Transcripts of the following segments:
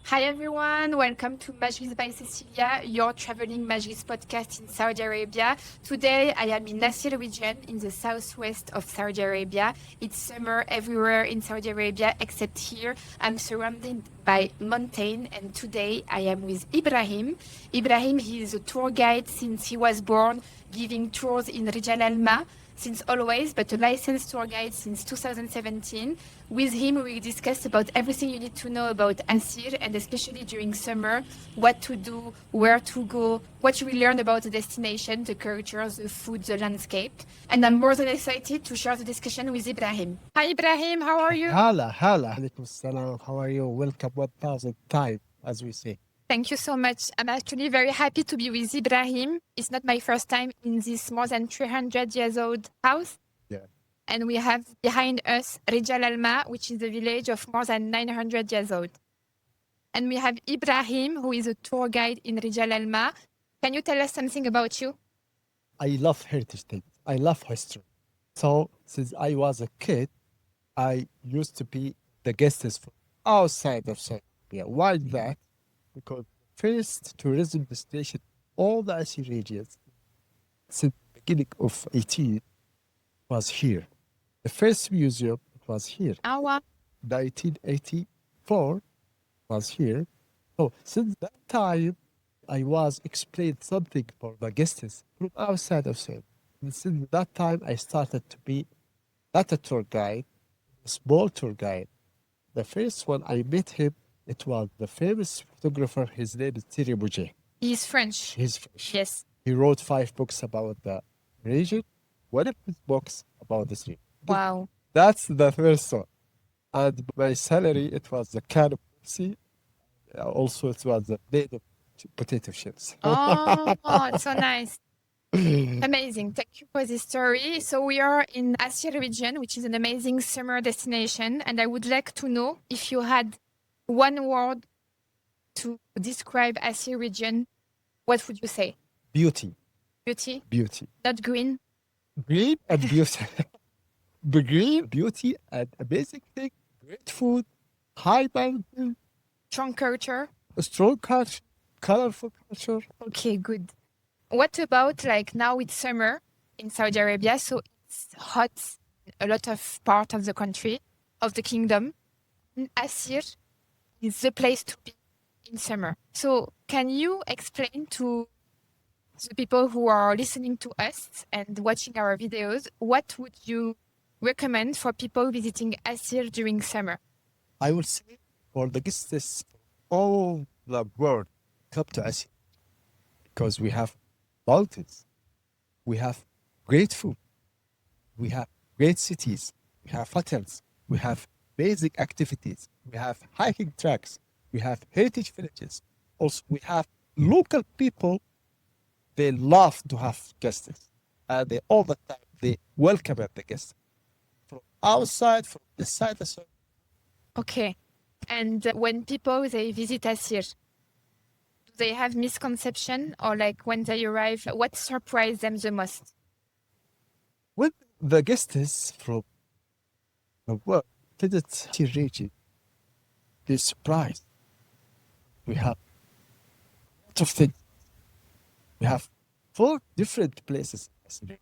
Hi everyone, welcome to Majlis by Cécilia, your traveling Majlis podcast in Saudi Arabia. Today I am in Aseer region in the southwest of Saudi Arabia. It's summer everywhere in Saudi Arabia except here. I'm surrounded by mountain and today I am with Ibrahim. Ibrahim, he is a tour guide since he was born, giving tours in Rijal Almaa since always, but a licensed tour guide since 2017. With him, we discussed about everything you need to know about Aseer, and especially during summer, what to do, where to go, what you will learn about the destination, the culture, the food, the landscape. And I'm more than excited to share the discussion with Ibrahim. Hi Ibrahim, how are you? Hala. Alaikum salam. How are you? Welcome 1000 times, as we say. Thank you so much. I'm actually very happy to be with Ibrahim. It's not my first time in this more than 300 years old house. Yeah. And we have behind us Rijal Almaa, which is a village of more than 900 years old. And we have Ibrahim, who is a tour guide in Rijal Almaa. Can you tell us something about you? I love heritage things. I love history. So, since I was a kid, I used to be the guests from outside of Saudi Arabia. Why that? Because first tourism destination, all the Aseer regions, since the beginning of 18, was here. The first museum was here. Awa. 1984 was here. So since that time, I was explained something for the guests from outside of Saudi. And since that time, I started to be not a tour guide, a small tour guide. The first one I met him, it was the famous photographer. His name is Aseeri. He's French. He's French. Yes. He wrote 5 books about the region. One of his books about this region. Wow. That's the first one. And my salary, it was the can of Pepsi. Also, it was the made of potato chips. Oh, it's so nice. Amazing. Thank you for this story. So we are in Aseer region, which is an amazing summer destination. And I would like to know if you had one word to describe Aseer region, what would you say? Beauty. Beauty, Beauty. not green. Green and beauty. Green, beauty, and amazing thing. Great food. High mountain. Strong culture. A strong culture. Colorful culture. Okay, good. What about like now it's summer in Saudi Arabia, so it's hot in a lot of part of the country, of the kingdom. Aseer is the place to be in summer. So can you explain to the people who are listening to us and watching our videos, what would you recommend for people visiting Aseer during summer? I will say for the guests all the world come to Aseer because we have mountains, we have great food, we have great cities, we have hotels, we have basic activities, we have hiking tracks, we have heritage villages. Also, we have local people. They love to have guests, and they all the time they welcome the guests from outside, from the side as well. Okay. And when people they visit Aseer, do they have misconception or like when they arrive, what surprised them the most? When the guests from the world visit the region, they're surprised. We have a lot of things. We have 4 different places in this region.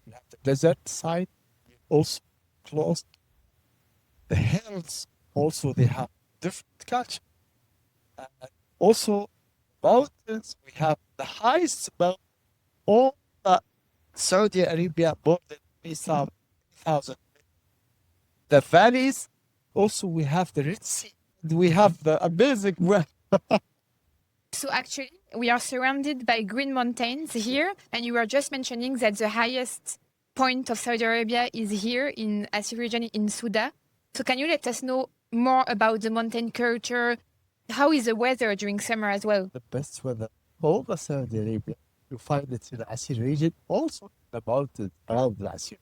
We have the desert side, also closed. The hills, also they have different culture. Also, mountains, we have the highest mountain, all the Saudi Arabia, more than 3,000. The valleys, also we have the Red Sea. We have the amazing weather. So actually, we are surrounded by green mountains here, and you were just mentioning that the highest point of Saudi Arabia is here in Aseer region in Suda. So can you let us know more about the mountain culture? How is the weather during summer as well? The best weather, all the Saudi Arabia, you find it in the Aseer region, also the mountains around the Aseer.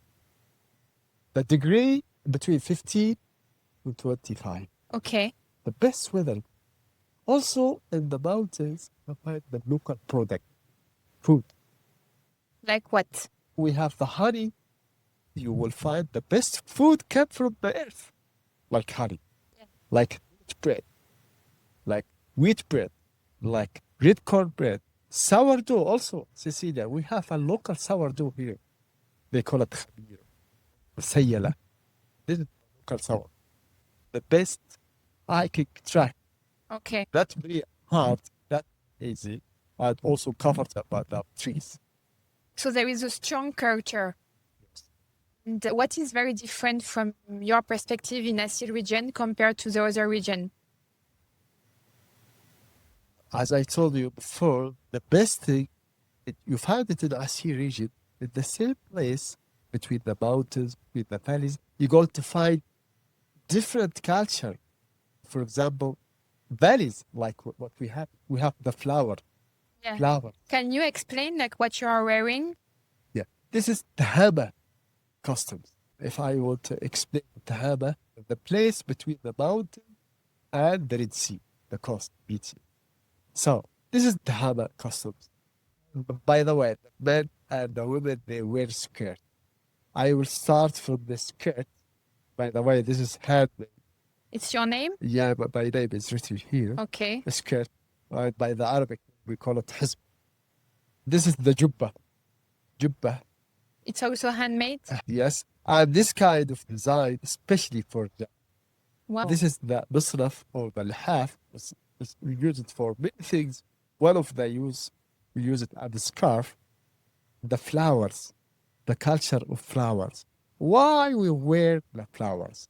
The degree between 15 to 25. Okay. The best weather. Also in the mountains, you find the local product, food. Like what? We have the honey. You will find the best food kept from the earth, like honey, Yeah. like bread, like wheat bread, like red corn bread, sourdough also, Cecilia. We have a local sourdough here. They call it khabir, sayala. This is local sourdough. The best I can track. Okay. That's very hard, that easy, and also covered by the trees. So there is a strong culture. And what is very different from your perspective in Aseer region compared to the other region? As I told you before, the best thing you find it in the Aseer region, in the same place between the mountains, between the valleys, you're going to find different culture. For example, valleys like what we have. We have the flower. Yeah. Flower. Can you explain like what you are wearing? Yeah. This is Tahaba customs. If I want to explain Tahaba, the place between the mountain and the Red Sea, the coast, BT. So this is Tahaba customs. By the way, the men and the women, they wear skirt. I will start from the skirt. By the way, this is handmade. It's your name? Yeah, but my name is written here. Okay. A skirt. By the Arabic, we call it hizb. This is the jubba. Jubba. It's also handmade? Yes. And this kind of design, especially for the, Wow. this is the bisraf or the lihaf. We use it for many things. One of the we use it as a scarf. The flowers, the culture of flowers. Why we wear the flowers?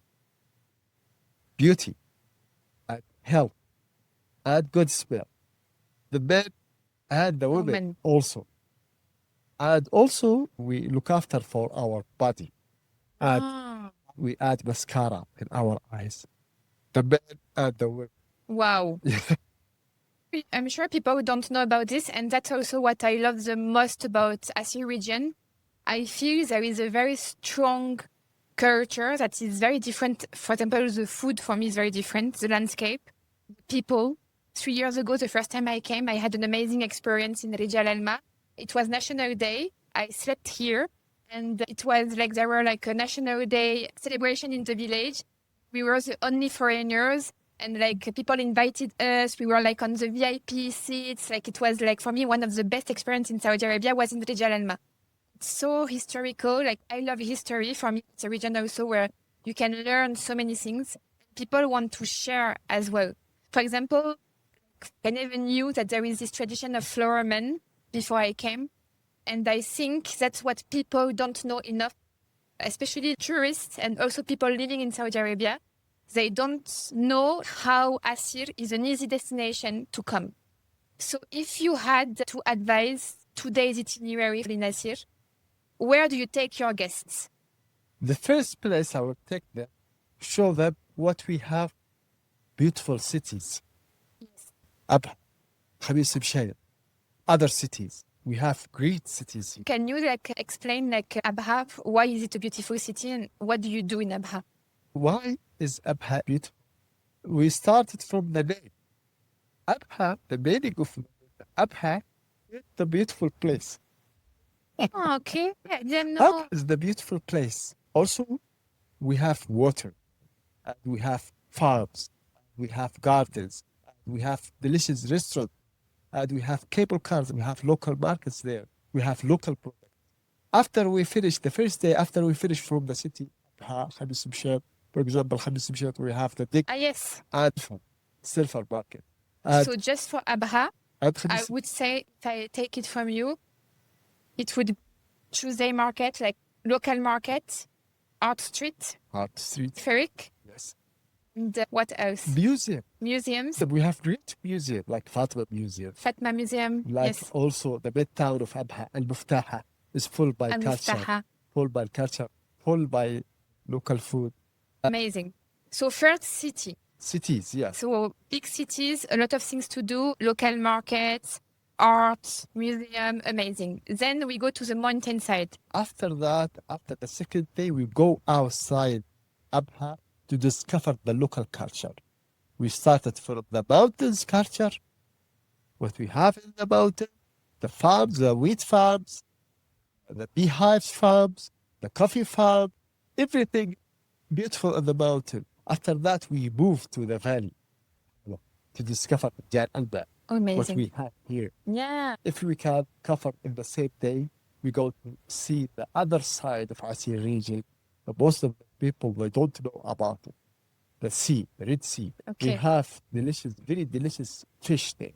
Beauty and health and good smell. The men and the women Women. also. And also we look after for our body. And we add mascara in our eyes. The men and the women. Wow. I'm sure people don't know about this, and that's also what I love the most about Aseer region. I feel there is a very strong culture that is very different. For example, the food for me is very different, the landscape, the people. 3 years ago, the first time I came, I had an amazing experience in Rijal Almaa. It was National Day. I slept here, and it was like there were like a National Day celebration in the village. We were the only foreigners. And like people invited us, we were like on the VIP seats. Like it was like for me, one of the best experience in Saudi Arabia was in Rijal Almaa. It's so historical. Like I love history. For me, it's a region also where you can learn so many things. People want to share as well. For example, I never knew that there is this tradition of flower men before I came. And I think that's what people don't know enough, especially tourists and also people living in Saudi Arabia. They don't know how Aseer is an easy destination to come. So if you had to advise today's itinerary in Aseer, where do you take your guests? The first place I would take them, show them what we have, beautiful cities. Yes. Abha, Khamis Mshayr, other cities. We have great cities. Can you like explain like Abha, why is it a beautiful city and what do you do in Abha? Why is Abha beautiful? We started from the name. Abha, the meaning of Abha is the beautiful place. Oh, okay. I didn't know. Abha is the beautiful place. Also, we have water, and we have farms, we have gardens, we have delicious restaurants, and we have cable cars, we have local markets there, we have local products. After we finish, the first day after we finish from the city, Abha, Khamis Mshayr, for example, Khamis Mshayr, we have the big Yes. and silver market. So just for Abha, And I would say if I take it from you, it would Tuesday market, like local market, art street, Art Street, Ferric, yes. and what else? Museum. Museums, We have great museum like Fatima Museum, Fatma Museum, like yes, also the midtown of Abha, Al-Muftaha is full by and culture, Muftaha. full by local food. Amazing. So first city. Cities, yes. So big cities, a lot of things to do, local markets, art, museum, amazing. Then we go to the mountain side. After that, after the second day, we go outside Abha to discover the local culture. We started from the mountains culture, what we have in the mountain, the farms, the wheat farms, the beehives farms, the coffee farm, everything beautiful in the mountain. After that, we move to the valley. to discover Rijal Almaa, what Amazing. we have here. Yeah. If we can cover in the same day, we go to see the other side of Aseer region. But most of the people, they don't know about it. The sea, the Red Sea. We Okay. have delicious, very delicious fish there.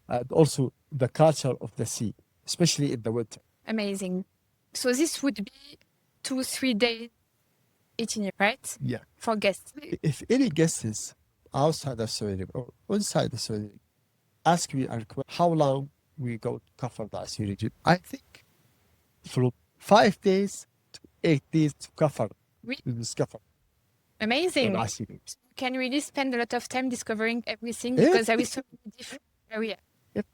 And also the culture of the sea, especially in the winter. Amazing. So this would be 2-3 days itinerary, right? Yeah. For guests. If any guest is outside of Saudi Arabia or inside the Saudi Arabia, ask me how long we go to cover the Aseer region. I think from 5 days to 8 days to cover, to discover the Amazing. Aseer region. You can really spend a lot of time discovering everything because there is so many different areas. Yep.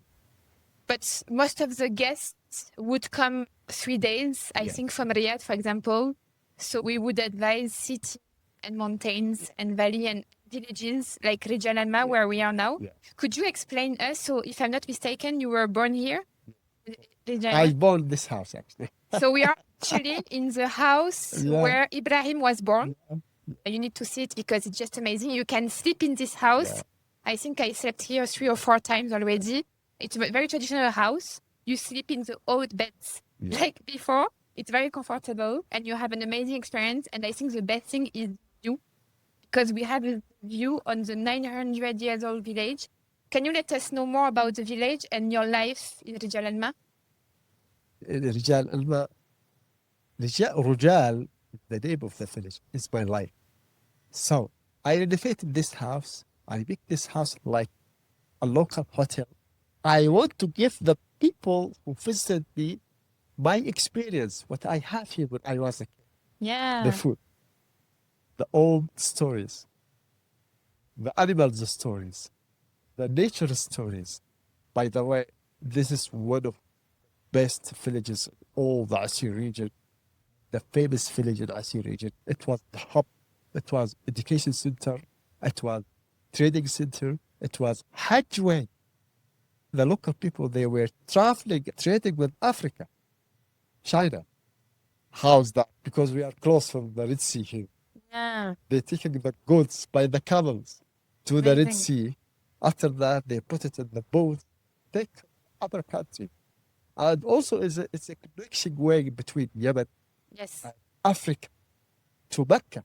But most of the guests would come 3 days, I Yeah. think from Riyadh, for example. So we would advise city and mountains and valley and villages like Rijal Almaa, where we are now. Yeah. Could you explain us? So if I'm not mistaken, you were born here? Rijal I Almaa? bought this house actually. So we are actually in the house Yeah. where Ibrahim was born. Yeah. You need to see it because it's just amazing. You can sleep in this house. Yeah. I think I slept here 3 or 4 times already. It's a very traditional house. You sleep in the old beds Yeah. like before. It's very comfortable and you have an amazing experience. And I think the best thing is you because we have a view on the 900 years old village. Can you let us know more about the village and your life in Rijal Almaa? Rijal Almaa, Rujal, the name of the village, is my life. So I renovated this house. I make this house like a local hotel. I want to give the people who visited me my experience, what I have here when I was a kid. Yeah. The food, the old stories, the animals stories, the nature stories. By the way, this is one of the best villages in all the Aseer region, the famous village in Aseer region. It was the hub, it was education center, it was trading center, it was Hajj. The local people, they were traveling, trading with Africa, China. How's that? Because we are close from the Red Sea here. Yeah. They're taking the goods by the camels to the Red Amazing. Sea. After that, they put it in the boat, take other country. And also, it's a connection way between Yemen, Yes. Africa, to Mecca,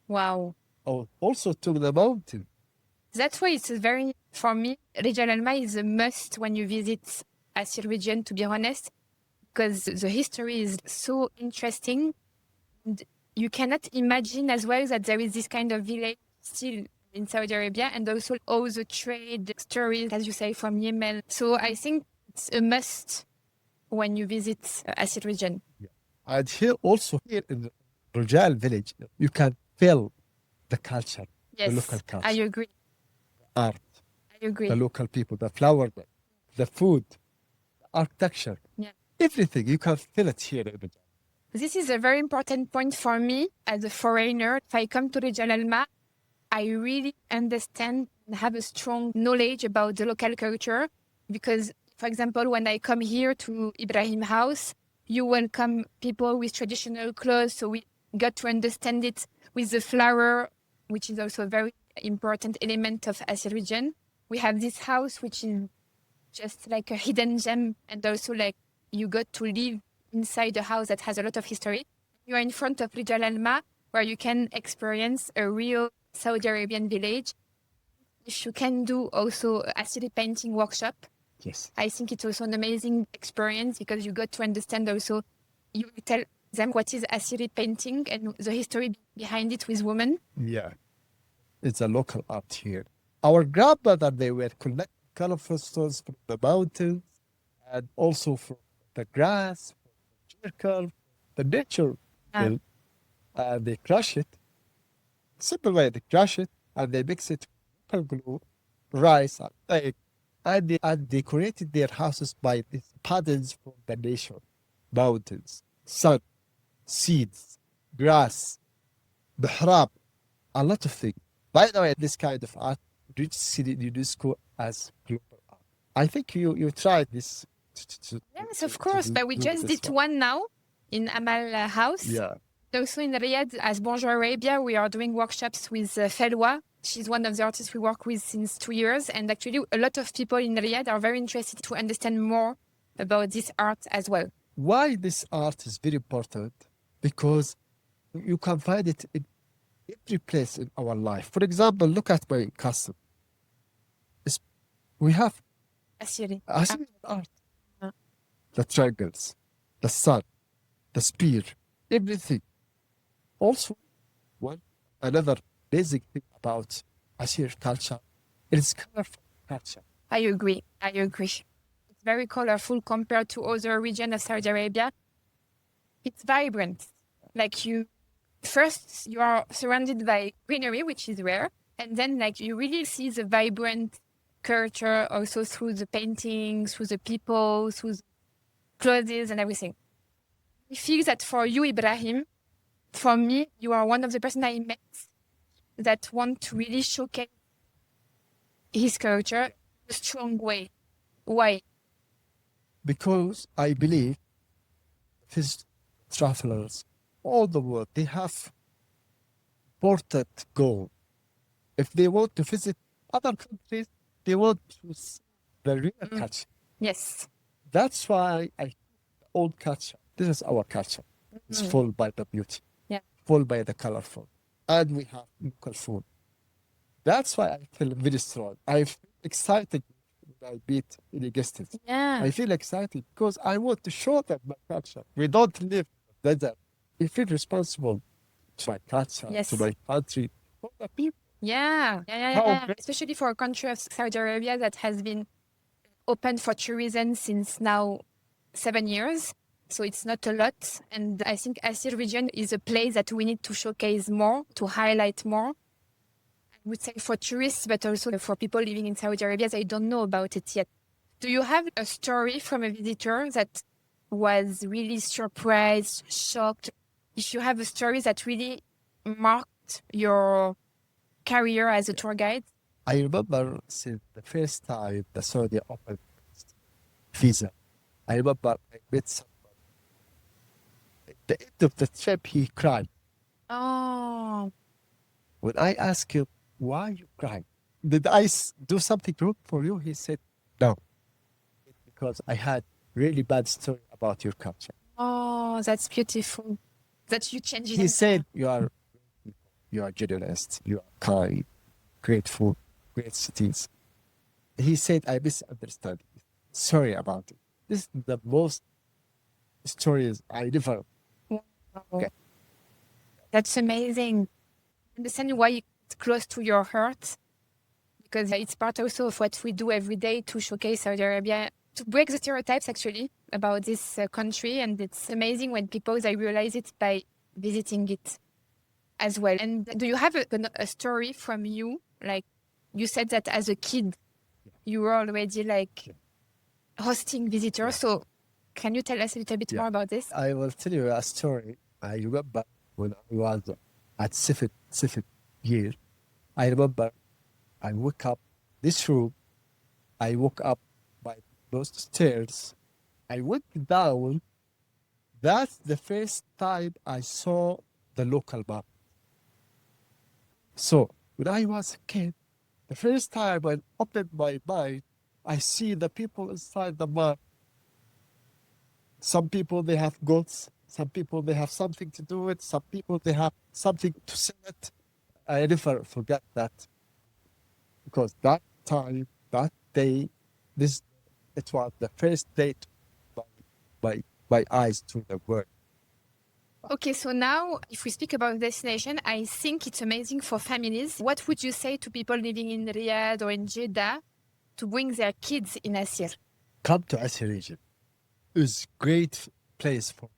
Wow. or also to the mountain. That's why it's very, for me, Rijal Almaa is a must when you visit Aseer region, to be honest, because the history is so interesting. And you cannot imagine as well that there is this kind of village still in Saudi Arabia and also all the trade stories, as you say, from Yemen. So I think it's a must when you visit Aseer region. And here also, here in the Rujal village, you can feel the culture, Yes, the local culture, I agree. art, I agree. the local people, the flower, the food, the architecture, Yeah. everything. You can feel it here in Rujal. This is a very important point for me as a foreigner. If I come to Rijal Almaa, I really understand and have a strong knowledge about the local culture because, for example, when I come here to Ibrahim house, you welcome people with traditional clothes. So we got to understand it with the flower, which is also a very important element of Aseer region. We have this house, which is just like a hidden gem. And also like you got to live inside a house that has a lot of history. You are in front of Rijal Almaa, where you can experience a real Saudi Arabian village. If you can do also Aseeri painting workshop, Yes. I think it's also an amazing experience because you got to understand also, you tell them what is Aseeri painting and the history behind it with women. Yeah. It's a local art here. Our grandmother, they were collecting colorful stones from the mountains and also from the grass, from the circle, the nature. Ah. And they crush it. Simple way, they crush it and they mix it with glue, rice, and egg. And they decorated their houses by these patterns from the nature, mountains, sun, seeds, grass, mihrab, a lot of things. By the way, this kind of art reached UNESCO as global art. I think you tried this. Yes, of course, but we just did one now in Amal House. Yeah. Also in Riyadh, as Bonjour Arabia, we are doing workshops with Felwa. She's one of the artists we work with since 2 years. And actually, a lot of people in Riyadh are very interested to understand more about this art as well. Why this art is very important? Because you can find it in every place in our life. For example, look at my castle. We have Aseeri. Aseer art. Uh. The triangles, the sun, the spear, everything. Also, another basic thing about Aseer culture, it is colorful culture. I agree. It's very colorful compared to other regions of Saudi Arabia. It's vibrant. Like you are surrounded by greenery, which is rare. And then like you really see the vibrant culture also through the paintings, through the people, through the clothes and everything. I feel that for you, Ibrahim, for me, you are one of the person I met that want to really showcase his culture in a strong way. Why? Because I believe these travelers, all the world, they have important goal. If they want to visit other countries, they want to see the real culture. Yes. That's why old culture. This is our culture. It's full by the beauty. Yeah. Full by the colorful. And we have local food. That's why I feel very strong. I feel excited when I meet any guests. Yeah. I feel excited because I want to show them my culture. We don't live in the desert. We feel responsible to my culture, Yes. to my country, for the people. Yeah. How great. Especially for a country of Saudi Arabia that has been open for tourism since now 7 years. So it's not a lot. And I think Aseer region is a place that we need to showcase more, to highlight more. I would say for tourists, but also for people living in Saudi Arabia, they don't know about it yet. Do you have a story from a visitor that was really surprised, shocked? If you have a story that really marked your career as a tour guide? I remember since the first time the Saudi opened visa, I remember I met someone. At the end of the trip, he cried. Oh. When I asked him, why you crying? Did I do something wrong for you? He said, no. Because I had really bad story about your culture. Oh, that's beautiful. That you changed it. He said, you are generous, you are kind, grateful, great cities. He said, I misunderstood. Sorry about it. This is the most stories I never. Okay. That's amazing. I understand why it's close to your heart, because it's part also of what we do every day to showcase Saudi Arabia, to break the stereotypes actually about this country. And it's amazing when people, they realize it by visiting it as well. And do you have a story from you? Like you said that as a kid, you were already like hosting visitors. So can you tell us a little bit more about this? I will tell you a story. I remember when I was at seventh year, I remember I woke up this room. I woke up by those stairs. I went down. That's the first time I saw the local map. So when I was a kid, the first time I opened my mind, I see the people inside the map. Some people, they have goats. Some people, they have something to do with. Some people, they have something to sell it. I never forget that. Because that time, that day, it was the first day my eyes to the world. Okay, so now if we speak about destination, I think it's amazing for families. What would you say to people living in Riyadh or in Jeddah to bring their kids in Aseer? Come to Aseer region. It's great place for.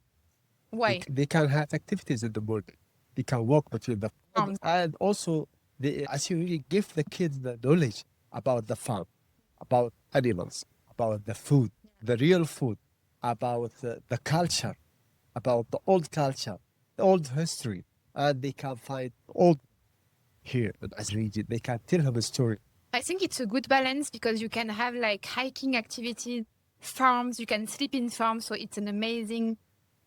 Why? They can have activities in the morning. They can walk between the farm. And also, the Aseer region give the kids the knowledge about the farm, about animals, about the food, the real food, about the culture, about the old culture, the old history. And they can find old here in Aseer region. They can tell them a story. I think it's a good balance because you can have like hiking activities, farms, you can sleep in farms. So it's an amazing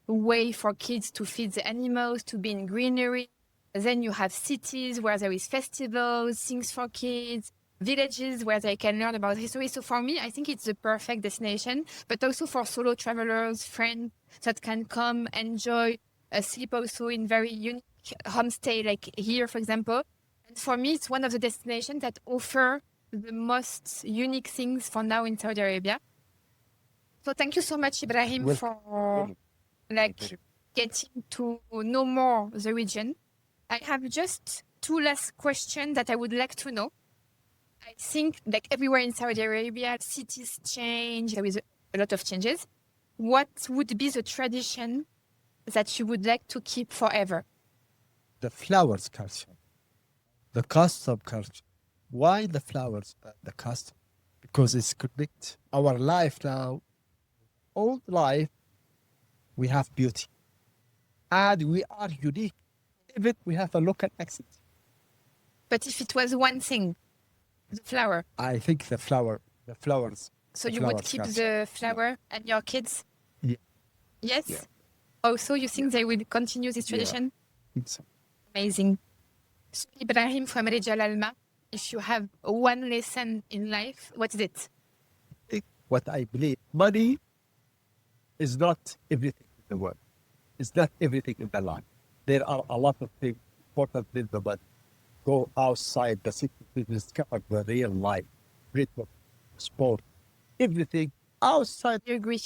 way for kids to feed the animals, to be in greenery. Then you have cities where there is festivals, things for kids, villages where they can learn about history. So for me, I think it's the perfect destination, but also for solo travelers, friends that can come, enjoy, sleep also in very unique homestay, like here, for example. And for me, it's one of the destinations that offer the most unique things for now in Saudi Arabia. So thank you so much, Ibrahim, Welcome. for like getting to know more the region. I have just two last questions that I would like to know. I think like everywhere in Saudi Arabia, cities change. There is a lot of changes. What would be the tradition that you would like to keep forever? The flowers culture, the custom culture. Why the flowers and the custom? Because it's connect our life now. Old life, we have beauty. And we are unique. Even we have a local accent. But if it was one thing, the flower. I think the flowers. So the you would flowers keep culture. the flower and your kids? Yeah. Yes? Yeah. Also, you think they will continue this Yeah. tradition? It's Amazing. So Ibrahim from Rijal Almaa, if you have one lesson in life, what is it? what I believe. Money is not everything in the world. It's not everything in the life. There are a lot of things important in the money. Go outside the city to discover the real life, rhythm, sport, everything outside. You agree?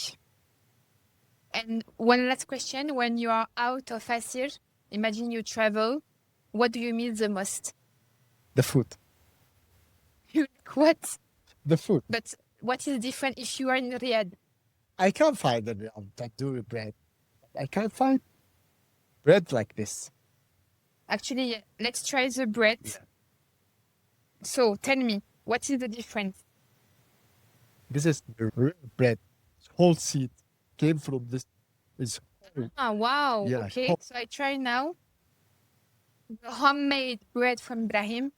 And one last question. When you are out of Aseer, imagine you travel, what do you miss the most? The food. What? The food. But what is different if you are in Riyadh? I can't find the tandoori bread. I can't find bread like this. Actually, let's try the bread. Yeah. So tell me, what is the difference? This is the real bread. Whole seed came from this. It's whole. Ah, wow. Yeah, Okay, whole. so I try now. The homemade bread from Ibrahim.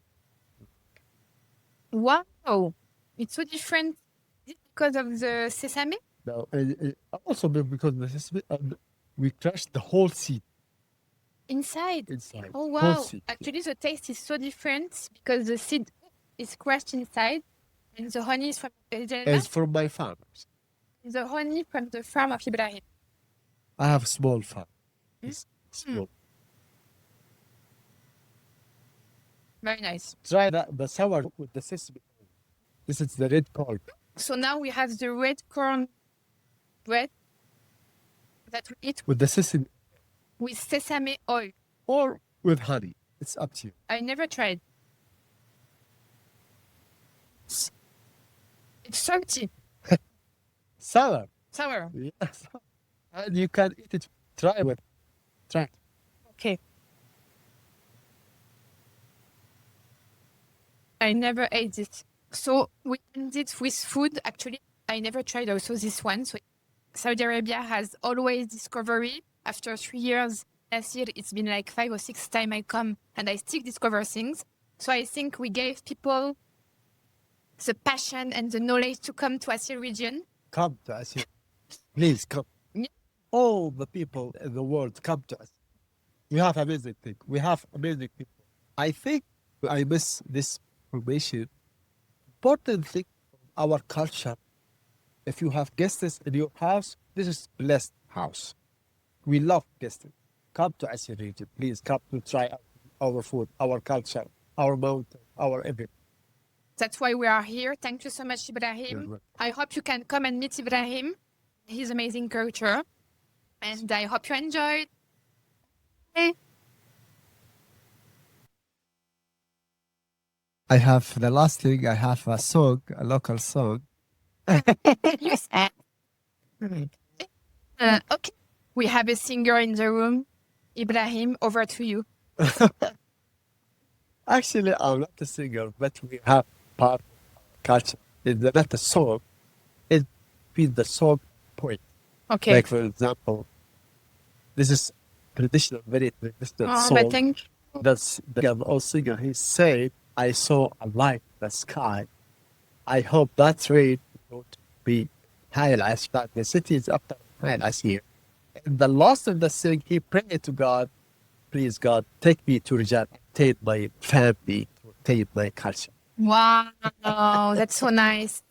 Wow, it's so different. Is it because of the sesame? No, also because we crushed the whole seed Inside. inside. Oh, Whole wow. seed. Actually, the taste is so different because the seed is crushed inside and the honey is from It's from my farmers. the honey from the farm of Ibrahim. I have a small farm. It's small. Very nice. Try the sour with the sesame. This is the red corn. So now we have the red corn bread that we eat With the sesame with sesame oil. or with honey. It's up to you. I never tried. It's salty, Sour. sour. Yes. And you can eat it. Try it. Try it. Okay. I never ate this. So we ended with food. Actually, I never tried also this one. So Saudi Arabia has always discovery. After 3 years, last year, it's been like 5 or 6 times I come and I still discover things. So I think we gave people the passion and the knowledge to come to Aseer region. Come to us. Please come. Yeah. All the people in the world come to us. We have amazing things. We have amazing people. I think I miss this information. Important thing, our culture. If you have guests in your house, this is blessed house. We love guests. Come to Aseer region. Please come to try our food, our culture, our mountain, our everything. That's why we are here. Thank you so much, You're Ibrahim. welcome. I hope you can come and meet Ibrahim. His amazing culture. And I hope you enjoyed. Hey. I have the last thing. I have a song, a local song. Yes. Okay. We have a singer in the room. Ibrahim, over to you. Actually, I'm not a singer, but we have part of culture. It's not a song. It's been the song point. Okay. Like for example, this is traditional, very traditional Oh, song. but thank you. That's the old singer. He said, "I saw a light in the sky. I hope that rain will not be high as the city is after high last year." And the last of the song, he prayed to God, please God, take me to Rijal, take my family, take my culture. Wow, that's so nice.